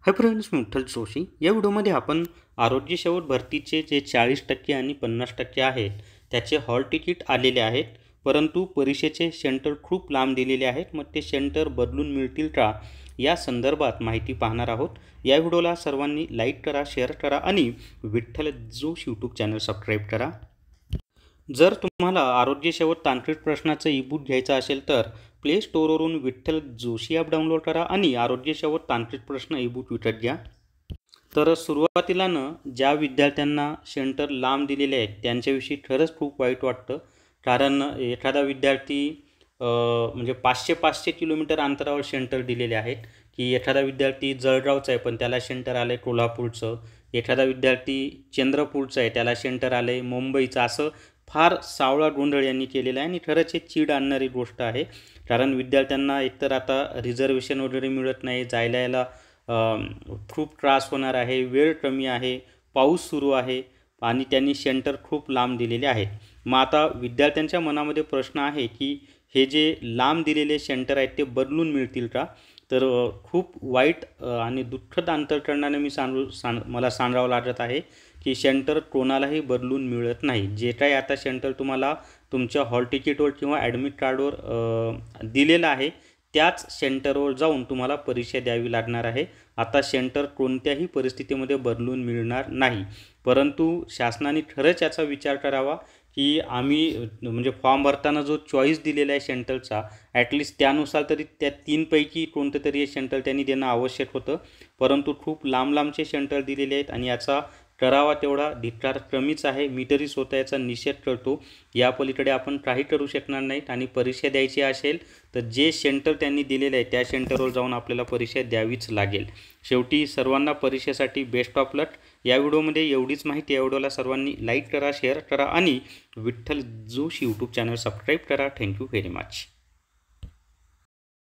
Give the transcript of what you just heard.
Hi friends, मी विठ्ठल जोशी. या व्हिडिओमध्ये आपण आरोग्य सेवक भरतीचे जे 40% आणि 50% आहेत त्याचे हॉल तिकीट आलेले आहेत, परंतु परीक्षेचे सेंटर खूप लांब दिलेले आहेत. मग ते सेंटर बदलून मिळतील का, या संदर्भात माहिती पाहणार आहोत. या व्हिडिओला सर्वांनी लाईक करा, शेअर करा आणि Vitthal Joshi YouTube channel subscribe करा. जर तुम्हाला आरोग्य सेवक तांत्रिक प्रश्नाचं ई-बुक घ्यायचं असेल तर प्ले स्टोअरवरून विठ्ठल जोशी ॲप डाउनलोड करा आणि आरोग्य सेवक तांत्रिक प्रश्न ई-बुक विकत घ्या. तर सुरुवातीला ज्या विद्यार्थ्यांना सेंटर लांब दिलेले आहेत त्यांच्याविषयी खरंच खूप वाईट वाटतं. कारण एखादा विद्यार्थी म्हणजे 500 किलोमीटर अंतरावर सेंटर दिलेले आहेत, की एखादा विद्यार्थी जळगावचा आहे पण त्याला सेंटर आलं आहे कोल्हापूरचं, एखादा विद्यार्थी चंद्रपूरचा आहे त्याला सेंटर आलं आहे मुंबईचं. असं फार सावळा गोंधळ यांनी केलेला आहे आणि खरंच हे चीड आणणारी गोष्ट आहे. कारण विद्यार्थ्यांना एकतर आता रिझर्वेशन वगैरे मिळत नाही, जायला यायला खूप त्रास होणार आहे, वेळ कमी आहे, पाऊस सुरू आहे आणि त्यांनी सेंटर खूप लांब दिलेले आहेत. मग आता विद्यार्थ्यांच्या मनामध्ये प्रश्न आहे की हे जे लांब दिलेले सेंटर आहेत ते बदलून मिळतील का. तर खूप वाईट आणि दुःखद अंतःकरणाने मला सांगावं लागत आहे की सेंटर कोणालाही बदलून मिळत नाही. जे काही आता सेंटर तुम्हाला तुमच्या हॉल तिकीटवर किंवा ॲडमिट कार्डवर दिलेलं आहे त्याच सेंटरवर जाऊन तुम्हाला परीक्षा द्यावी लागणार आहे. आता सेंटर कोणत्याही परिस्थितीमध्ये बदलून मिळणार नाही. परंतु शासनाने खरंच याचा विचार करावा की आम्ही म्हणजे फॉर्म भरताना जो चॉईस दिलेला आहे सेंटरचा, ॲटलिस्ट त्यानुसार तरी त्या 3पैकी कोणतं तरी हे सेंटर त्यांनी देणं आवश्यक होतं. परंतु खूप लांब लांबचे सेंटर दिलेले आहेत आणि याचा करावा तेवढा धिक्कार कमीच आहे. मी तरी स्वतः याचा निषेध करतो. यापलीकडे आपण काही करू शकणार नाहीत आणि परीक्षा द्यायची असेल तर जे सेंटर त्यांनी दिलेलं आहे त्या सेंटरवर जाऊन आपल्याला परीक्षा द्यावीच लागेल. शेवटी सर्वांना परीक्षेसाठी बेस्ट ऑफ लक. या व्हिडिओमध्ये एवढीच माहिती. या व्हिडिओला सर्वांनी लाईक करा, शेअर करा आणि Vitthal Joshi YouTube channel subscribe करा. Thank you very much.